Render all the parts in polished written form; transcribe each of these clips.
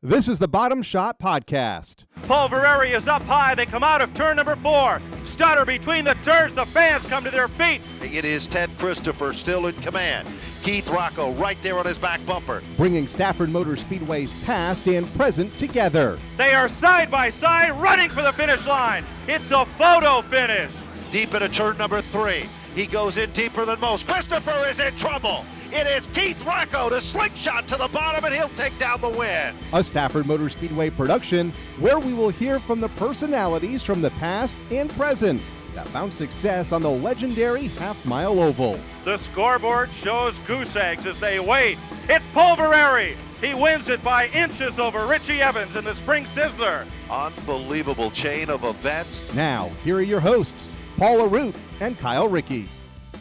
This is the Bottom Shot Podcast. Pulvereri is up high. They come out of turn number 4. Stutter between the turns. The fans come to their feet. It is Ted Christopher still in command. Keith Rocco right there on his back bumper. Bringing Stafford Motor Speedway's past and present together. They are side by side running for the finish line. It's a photo finish. Deep into turn number 3. He goes in deeper than most. Christopher is in trouble. It is Keith Rocco to slingshot to the bottom, and he'll take down the win. A Stafford Motor Speedway production where we will hear from the personalities from the past and present that found success on the legendary half-mile oval. The scoreboard shows goose eggs as they wait. It's Pulvereri. He wins it by inches over Richie Evans in the Spring Sizzler. Unbelievable chain of events. Now, here are your hosts, Paula Root and Kyle Rickey.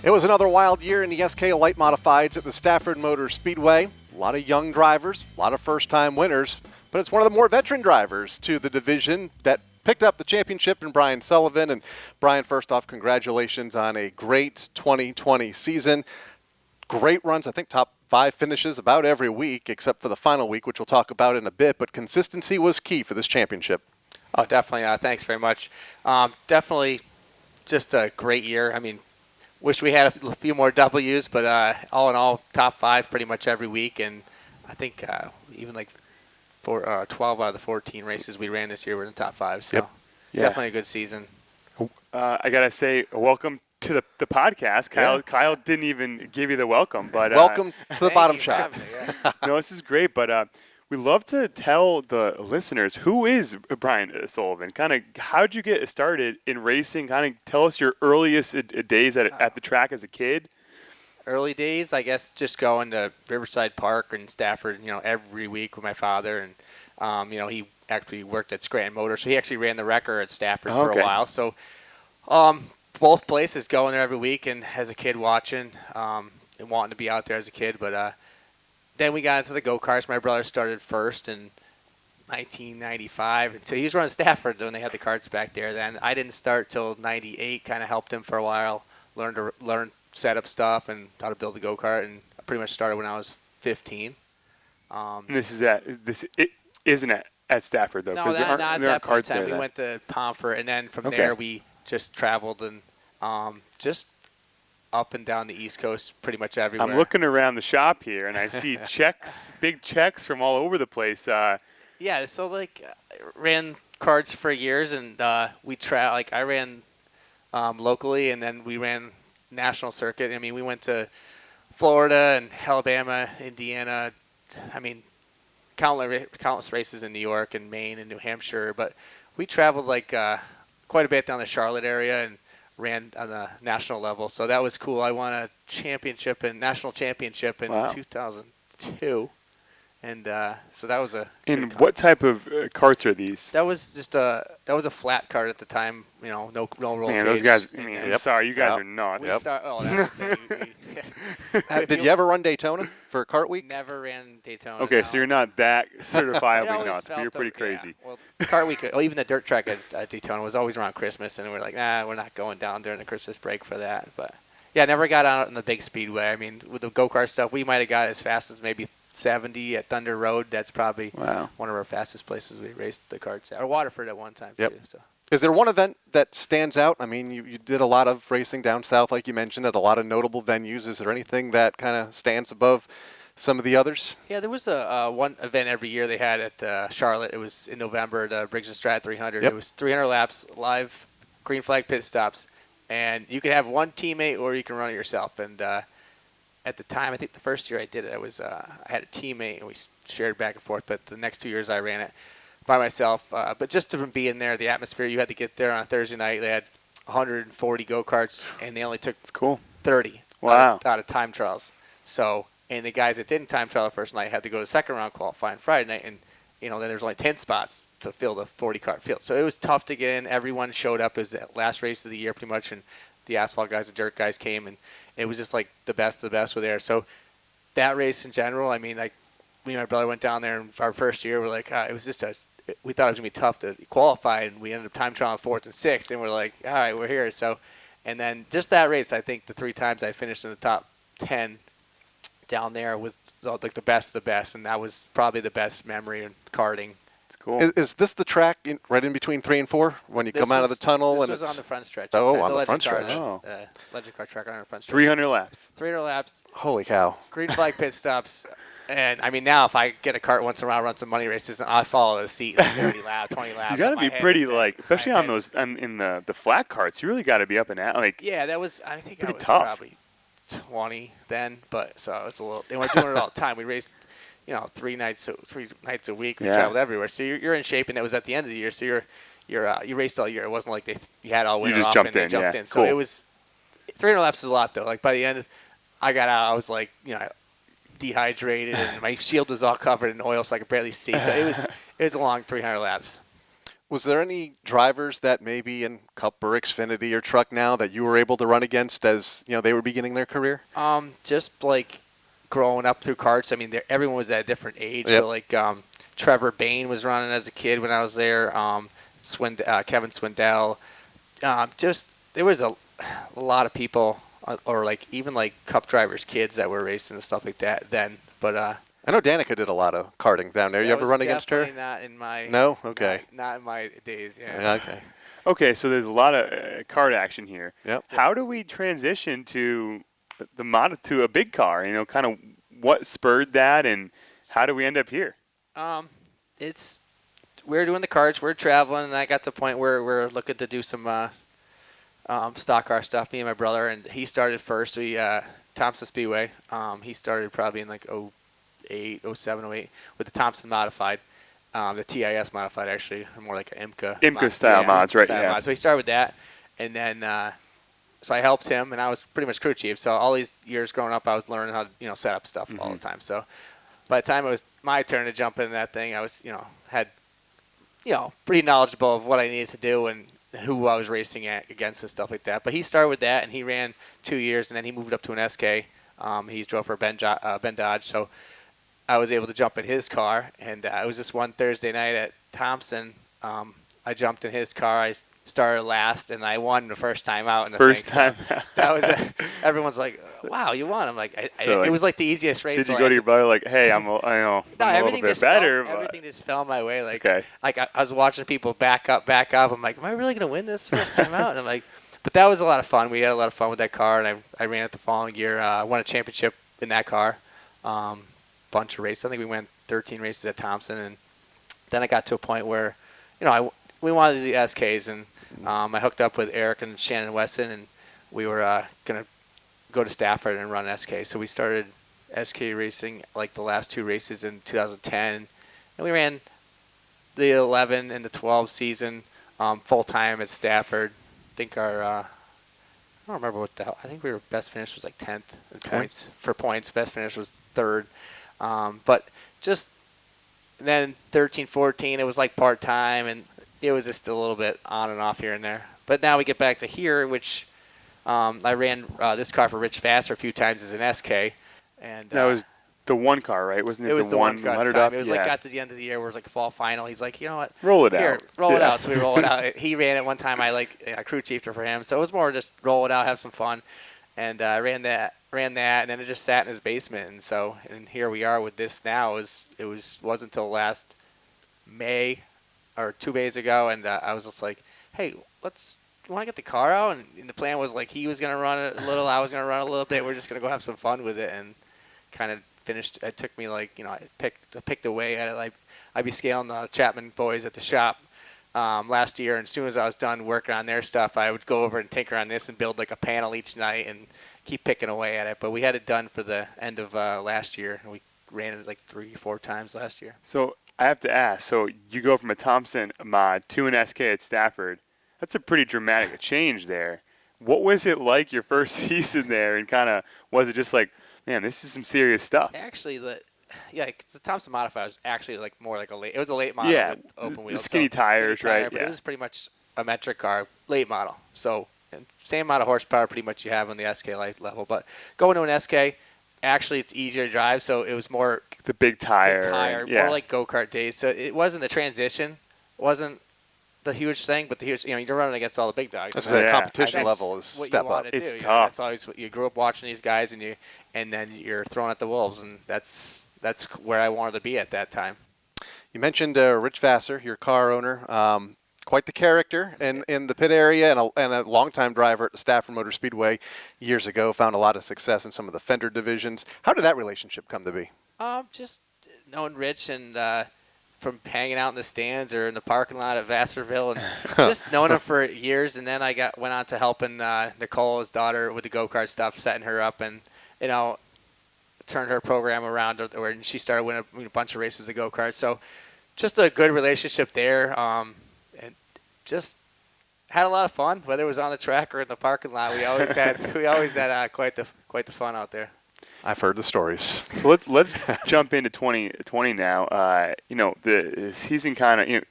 It was another wild year in the SK Light Modifieds at the Stafford Motor Speedway. A lot of young drivers, a lot of first-time winners, but it's one of the more veteran drivers to the division that picked up the championship in Brian Sullivan. And Brian, first off, congratulations on a great 2020 season. Great runs, I think top 5 finishes about every week except for the final week, which we'll talk about in a bit, but consistency was key for this championship. Oh, definitely. Thanks very much. Definitely just a great year. I mean, wish we had a few more W's, but all in all, top 5 pretty much every week. And I think even like 12 out of the 14 races we ran this year were in the top 5. So definitely a good season. I got to say, welcome to the podcast. Kyle didn't even give you the welcome. But welcome to the Bottom Shot. No, this is great, but we love to tell the listeners, who is Brian Sullivan? Kind of, how'd you get started in racing? Kind of tell us your earliest days at the track as a kid. Early days, I guess, just going to Riverside Park and Stafford, every week with my father. And, he actually worked at Scranton Motor, so he actually ran the wrecker at Stafford for a while. So both places, going there every week and as a kid watching and wanting to be out there as a kid. But then we got into the go-karts. My brother started first in 1995. And so he was running Stafford when they had the karts back there then. I didn't start till 98, kind of helped him for a while, learn setup stuff and how to build a go-kart, and I pretty much started when I was 15. And this isn't at Stafford, though? No, not at that point in time. We then. went to Pomfret, and then from there we just traveled and just up and down the East Coast pretty much everywhere. I'm looking around the shop here, and I see big checks from all over the place. Yeah, so ran karts for years, and I ran locally, and then we ran national circuit. I mean, we went to Florida and Alabama, Indiana. I mean, countless races in New York and Maine and New Hampshire. But we traveled quite a bit down the Charlotte area and ran on the national level. So that was cool. I won a national championship in 2002. And so that was a. And what type of karts are these? That was just a flat kart at the time. No roll cage. Man, those guys. I mean, I'm sorry, you guys are nuts. Did you ever run Daytona for Kart Week? Never ran Daytona. Okay, so you're not that certifiably I nuts, but you're pretty crazy. Yeah. Well, Kart Week, even the dirt track at Daytona was always around Christmas, and we're like, we're not going down during the Christmas break for that. But yeah, never got out in the big speedway. I mean, with the go-kart stuff, we might have got as fast as maybe 70 at Thunder Road. That's probably one of our fastest places we raced the karts at. Or Waterford at one time, too. So. Is there one event that stands out? I mean, you did a lot of racing down south, like you mentioned, at a lot of notable venues. Is there anything that kind of stands above some of the others? Yeah, there was one event every year they had at Charlotte. It was in November, the Briggs & Strat 300. Yep. It was 300 laps, live green flag pit stops. And you could have one teammate or you can run it yourself. And at the time, I think the first year I did it, I had a teammate and we shared back and forth. But the next 2 years I ran it by myself. But just to be in there, the atmosphere, you had to get there on a Thursday night. They had 140 go-karts, and they only took 30 out of time trials. So, and the guys that didn't time trial the first night had to go to the second round qualifying Friday night, and then there's only 10 spots to fill the 40-car field. So it was tough to get in. Everyone showed up. It was the last race of the year pretty much, and the asphalt guys, the dirt guys came, and it was just like the best of the best were there. So that race in general, I mean, me and my brother went down there, and our first year, we're like, it was just we thought it was going to be tough to qualify, and we ended up time trialing 4th and 6th, and we're like, all right, we're here. So, and then just that race, I think the 3 times I finished in the top 10 down there with like the best of the best, and that was probably the best memory in karting. It's cool. Is this the track right in between 3 and 4 when you come out of the tunnel? This and was it's on the front stretch. Oh, on the front stretch. Oh. Legend car track on the front stretch. 300 laps. 300 laps. Holy cow. Green flag pit stops. And, I mean, now if I get a kart once in a while, run some money races, I follow the seat like 30 laps, 20 laps. You got to be pretty, like, especially on those, in the flat carts, you really got to be up and out. Like, yeah, that was, I think I pretty was tough. probably 20 then, but so it was a little, they weren't doing it all the time. We raced, 3 nights a week. We traveled everywhere. So you're in shape, and it was at the end of the year. So you raced all year. It wasn't like you had all winter just off jumped and jumped in. So cool. it was 300 laps is a lot though. Like by the end, I got out. I was like, dehydrated, and my shield was all covered in oil, so I could barely see. So it was a long 300 laps. Was there any drivers that maybe in Cup or Xfinity or Truck now that you were able to run against as they were beginning their career? Just like growing up through karts. I mean, everyone was at a different age. Yep. But like Trevor Bain was running as a kid when I was there. Kevin Swindell. Just there was a lot of people, or like even like Cup drivers' kids that were racing and stuff like that then. But I know Danica did a lot of karting down there. You ever run against her? Not in my. No? Okay. Not in my days. Yeah. Yeah, okay. Okay, so there's a lot of kart action here. Yep. How do we transition to to a big car? Kind of what spurred that, and how do we end up here? We're doing the karts, we're traveling, and I got to the point where we're looking to do some stock car stuff. Me and my brother, and he started first. We Thompson Speedway. He started probably in like 08, 07, 08 with the Thompson modified. The TIS modified, actually, more like an IMCA style mods, right? Style Yeah. mods. So he started with that, and then so I helped him, and I was pretty much crew chief. So all these years growing up, I was learning how to set up stuff all the time. So by the time it was my turn to jump in that thing, I was had pretty knowledgeable of what I needed to do and who I was racing against and stuff like that. But he started with that, and he ran 2 years, and then he moved up to an SK. He drove for Ben Dodge, so I was able to jump in his car, and it was just one Thursday night at Thompson. I jumped in his car. I started last, and I won the first time out. In the First thing. time. So that was everyone's like, "Wow, you won!" I'm like, it was like the easiest race. Did you go to your brother like, "Hey, I'm a little bit better"? Everything just fell my way. Like, Okay. like I was watching people back up. I'm like, "Am I really gonna win this first time out?" And I'm like, but that was a lot of fun. We had a lot of fun with that car, and I ran it the following year. Won a championship in that car. Bunch of races. I think we went 13 races at Thompson, and then I got to a point where, we wanted to do SKs, and I hooked up with Eric and Shannon Wesson, and we were gonna go to Stafford and run SK. So we started SK racing like the last 2 races in 2010, and we ran the 11 and the 12 season full time at Stafford. I think our I don't remember what the hell. I think best finish was like 10th in points. For points, best finish was 3rd. But just then 13, 14, it was like part-time, and it was just a little bit on and off here and there. But now we get back to here, which I ran this car for Rich Vassar a few times as an SK. And That was the one car, right? Wasn't it, it was the one car. up? It was like got to the end of the year where it was like a fall final. He's like, you know what? Roll it Here, out. roll it out. So we roll it out. He ran it one time. I crew chiefed her for him. So it was more just roll it out, have some fun. And I ran that, and then it just sat in his basement. And here we are with this now. It wasn't until last May or 2 days ago, and I was just like, hey, you want to get the car out? And the plan was like he was going to run it a little, I was going to run a little bit. We're just going to go have some fun with it, and kind of finished. It took me I picked away at it. Like I'd be scaling the Chapman boys at the shop last year, and as soon as I was done working on their stuff, I would go over and tinker on this and build like a panel each night and keep picking away at it. But we had it done for the end of last year, and we ran it like 3 or 4 times last year. So I have to ask, so you go from a Thompson mod to an SK at Stafford. That's a pretty dramatic change there. What was it like your first season there, and kind of was it just like, man, this is some serious stuff? Actually, the Thompson modified was actually like more like it was a late model with open wheels. Skinny tires, right? But it was pretty much a metric car, late model. So same amount of horsepower pretty much you have on the SK light level. But going to an SK, actually it's easier to drive, so it was more the big tire, more like go-kart days. So it wasn't the transition, wasn't the huge thing, but you're running against all the big dogs. That's And the Yeah. competition that's level is what step you want up. to It's do. tough. That's always what you grew up watching these guys, and then you're thrown at the wolves, and that's where I wanted to be at that time. You mentioned Rich Vassar, your car owner. Quite the character in the pit area, and a longtime driver at the Stafford Motor Speedway years ago. Found a lot of success in some of the fender divisions. How did that relationship come to be? Just knowing Rich and from hanging out in the stands or in the parking lot at Vassarville, and just knowing him for years. And then I went on to helping Nicole, his daughter, with the go-kart stuff, setting her up, and turned her program around where she started winning a bunch of races with the go-kart. So just a good relationship there. And just had a lot of fun, whether it was on the track or in the parking lot. We always had quite the fun out there. I've heard the stories. So let's jump into 2020 now. The season kind of,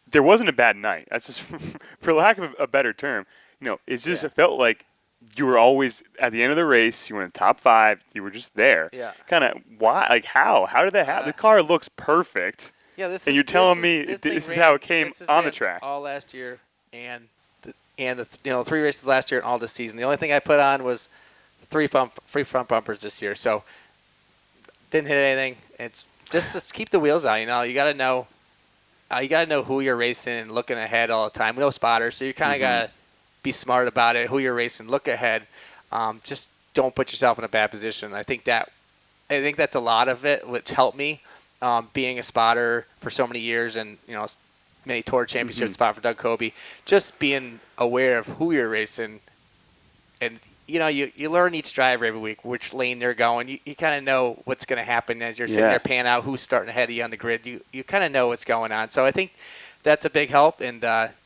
there wasn't a bad night. That's just, for lack of a better term, it's just, it felt like you were always at the end of the race. You were in the top 5. You were just there. Yeah. Kind of why? Like how? How did that happen? The car looks perfect. Yeah, this is how it came on the track. All last year, and the 3 races last year and all this season. The only thing I put on was 3 front bumpers this year, so didn't hit anything. It's just to keep the wheels out. You got to know who you're racing and looking ahead all the time. We know spotters, so you kind of got to be smart about it. Who you're racing, look ahead. Just don't put yourself in a bad position. I think that's a lot of it, which helped me. Being a spotter for so many years, and many tour championship spot for Doug Kobe, just being aware of who you're racing, and you learn each driver every week which lane they're going. You kind of know what's going to happen as you're sitting there pan out who's starting ahead of you on the grid. You kind of know what's going on. So I think that's a big help, and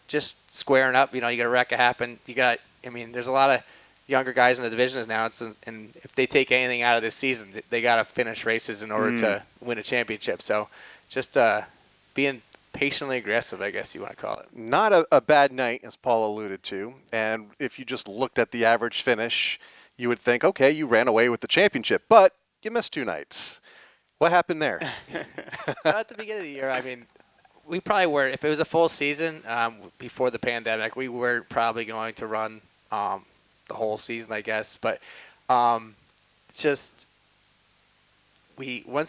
just squaring up. You got a wreck happen. There's a lot of younger guys in the divisions now, and if they take anything out of this season, they got to finish races in order to win a championship. So just being patiently aggressive, I guess you want to call it. Not a bad night, as Paul alluded to. And if you just looked at the average finish, you would think, okay, you ran away with the championship, but you missed 2 nights. What happened there? So at the beginning of the year, we probably were, if it was a full season before the pandemic, we were probably going to run the whole season, I guess. But once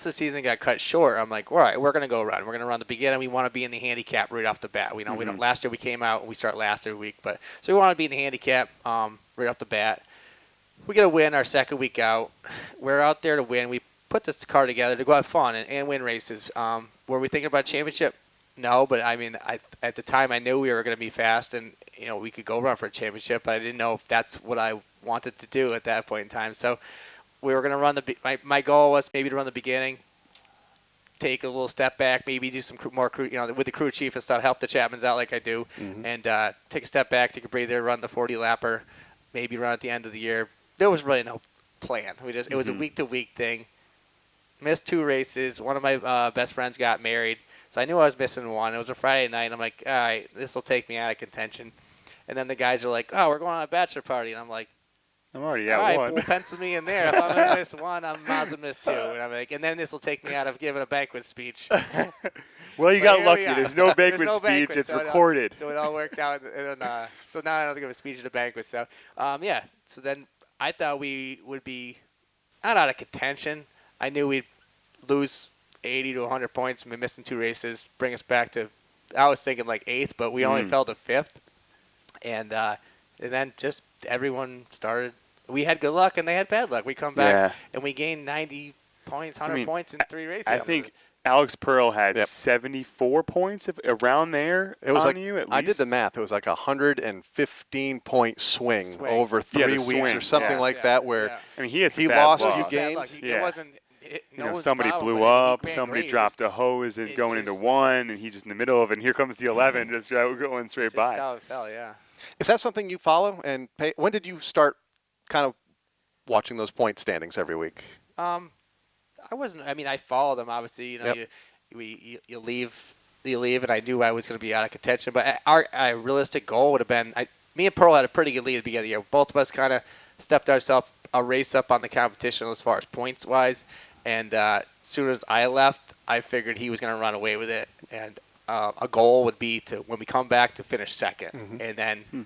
the season got cut short, I'm like, all right, we're going to go run. We're going to run the beginning. We want to be in the handicap right off the bat. We don't. Last year we came out and we start last every week, so we want to be in the handicap right off the bat. We get a win our second week out. We're out there to win. We put this car together to go have fun and win races. Were we thinking about a championship? No, but at the time I knew we were going to be fast and we could go run for a championship. But I didn't know if that's what I wanted to do at that point in time. So we were going to run my goal was maybe to run the beginning, take a little step back, maybe do some more crew, with the crew chief and stuff, help the Chapmans out like I do, and take a step back, take a breather, run the 40 lapper, maybe run at the end of the year. There was really no plan. It was a week to week thing. Missed 2 races. One of my best friends got married. So I knew I was missing one. It was a Friday night. I'm like, all right, this will take me out of contention. And then the guys are like, oh, we're going on a bachelor party. And I'm like, I'm already all at right, one. well, pencil me in there. If I'm going to miss one, I might as well miss 2. And I'm like, and then this will take me out of giving a banquet speech. Well, you But got here lucky. we are. There's no banquet There's no speech. banquet, It's so recorded. So it all worked out. And, so now I don't have to give a speech at a banquet. So, yeah. So then I thought we would be not out of contention. I knew we'd lose 80 to 100 points and be missing 2 races, bring us back to, I was thinking like 8th, but we only fell to 5th. And then just everyone started. We had good luck and they had bad luck. We come back and we gained 90 points, 100 points in 3 races. I think Alex Pearl had 74 points around there. It was on you at least. I did the math. It was like a 115-point swing over 3 weeks or something like that. Where he had some he bad lost, luck. you gained. It wasn't. Somebody blew up, somebody dropped a hose and going into 1, and he's just in the middle of it, and here comes the 11 just going straight by. Just how it fell, yeah. Is that something you follow? And when did you start kind of watching those point standings every week? I wasn't. I followed them, obviously. You leave, and I knew I was going to be out of contention. But our realistic goal would have been, me and Pearl had a pretty good lead at the beginning of the year. Both of us kind of stepped ourselves a race up on the competition as far as points-wise. And as soon as I left, I figured he was going to run away with it. And a goal would be to, when we come back, to finish second. And then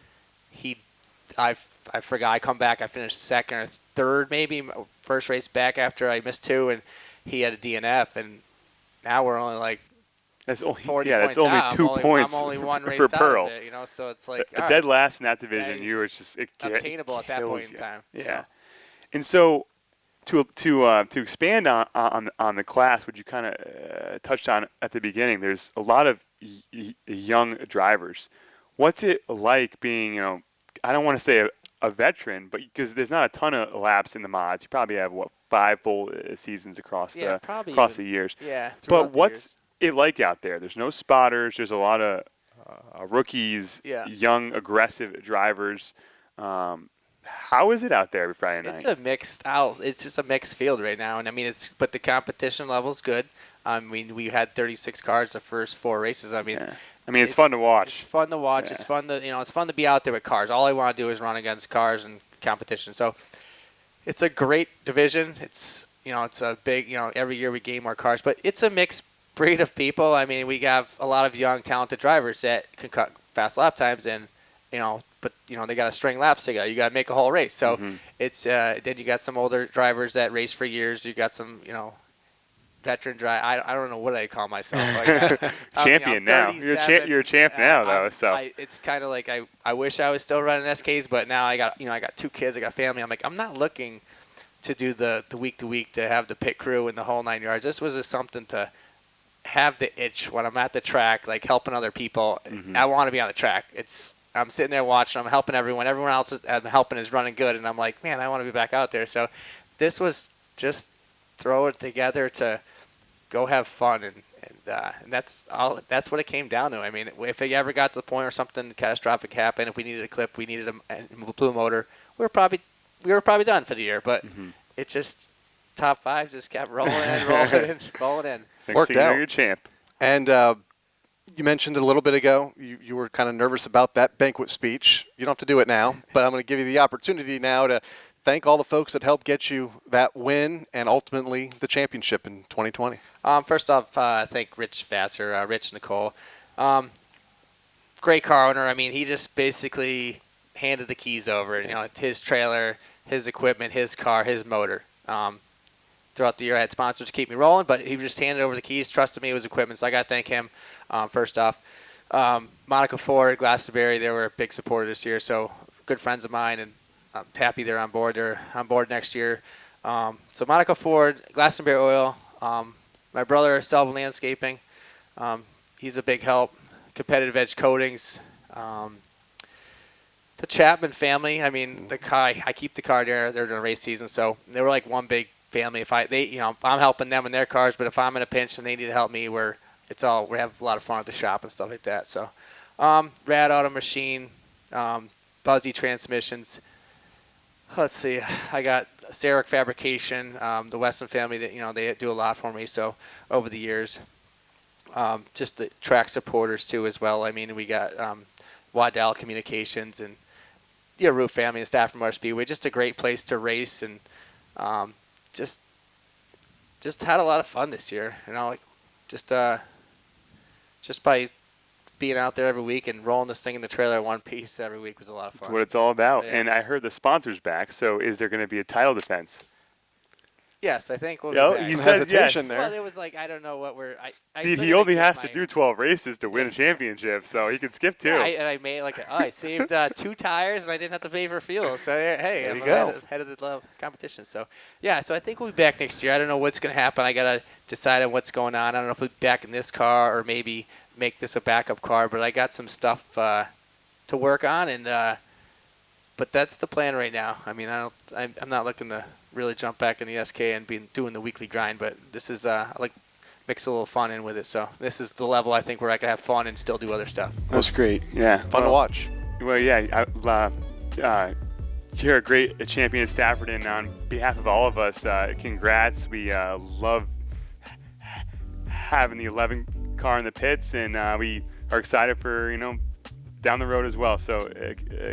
I forgot, I come back, I finished second or third maybe, first race back after I missed 2, and he had a DNF, and now we're only like That's only 40 that's points only out. 2 points I'm only one race for out Pearl. of it, so it's like A dead last in that division, is you were just obtainable at that point kills in you. time. Yeah. So. And so to expand on the class, which you kind of touched on at the beginning, there's a lot of young drivers. What's it like being, I don't want to say a veteran, but because there's not a ton of laps in the mods, you probably have 5 full seasons across the years. Yeah. But what's it like out there? There's no spotters. There's a lot of rookies, young, aggressive drivers. How is it out there every Friday night? It's just a mixed field right now, and I mean but the competition level's good. I mean, we had 36 cars the first 4 races. I mean, it's fun to watch. It's fun to watch. It's fun to it's fun to be out there with cars. All I want to do is run against cars and competition. So it's a great division. It's it's a big every year we gain more cars, but it's a mixed breed of people. I mean, we have a lot of young, talented drivers that can cut fast lap times, and but they got to string laps together. You got to make a whole race. So it's then you got some older drivers that race for years. You got some veteran drive. I don't know what I call myself. Like, champion now. You're a champ now though. So it's kind of like I wish I was still running SKs, but now I got I got 2 kids. I got family. I'm like, I'm not looking to do the week to week to have the pit crew and the whole 9 yards. This was just something to have the itch when I'm at the track, like helping other people. I want to be on the track. I'm sitting there watching. I'm helping everyone. Everyone else I'm helping is running good, and I'm like, man, I want to be back out there. So this was just throw it together to go have fun, and that's all. That's what it came down to. I mean, if it ever got to the point where something catastrophic happened, if we needed a clip, we needed a blue motor, we were probably done for the year. But it just top 5 just kept rolling in. Worked out. You're a champ. And you mentioned a little bit ago you were kind of nervous about that banquet speech. You don't have to do it now, but I'm going to give you the opportunity now to thank all the folks that helped get you that win and ultimately the championship in 2020. First off, thank Rich Vassar, Rich Nicole. Great car owner. I mean, he just basically handed the keys over. His trailer, his equipment, his car, his motor. Throughout the year, I had sponsors to keep me rolling, but he just handed over the keys, trusted me with his equipment, so I got to thank him first off. Monica Ford, Glastonbury, they were a big supporter this year, so good friends of mine, and I'm happy they're on board. They're on board next year. So Monica Ford, Glastonbury Oil, my brother, Sullivan Landscaping, he's a big help. Competitive Edge Coatings, the Chapman family. I mean, I keep the car there. They're doing race season, so they were like one big family. If I'm helping them in their cars, but if I'm in a pinch and they need to help me, we have a lot of fun at the shop and stuff like that. So, Rad Auto Machine, Buzzy Transmissions. Let's see, I got Sarek Fabrication, the Weston family that they do a lot for me. So over the years, just the track supporters too as well. I mean, we got Waddell Communications and the Roof family and staff from our Speedway. Just a great place to race, and just had a lot of fun this year. Just by being out there every week and rolling this thing in the trailer one piece every week was a lot of fun. That's what it's all about. Yeah. And I heard the sponsor's back, so is there going to be a title defense? Yes, I think we'll be back. You Some said hesitation yes. there. Well, it was like, I don't know what we're... He only has to do 12 races to win a championship, so he can skip 2. Yeah, I made I saved 2 tires and I didn't have to pay for fuel. So hey, There you go. Head of the competition. So yeah, so I think we'll be back next year. I don't know what's going to happen. I got to decide on what's going on. I don't know if we'll be back in this car or maybe make this a backup car. But I got some stuff to work on, and but that's the plan right now. I mean, I'm not looking to really jump back in the SK and be doing the weekly grind. But this is I like mix a little fun in with it. So this is the level I think where I can have fun and still do other stuff. That's great. Yeah. Fun to watch. Well, yeah. You're a great champion at Stafford, and on behalf of all of us, congrats. We love having the 11 car in the pits, and we are excited for down the road as well. So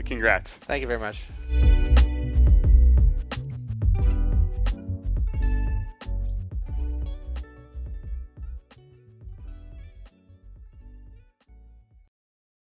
congrats. Thank you very much.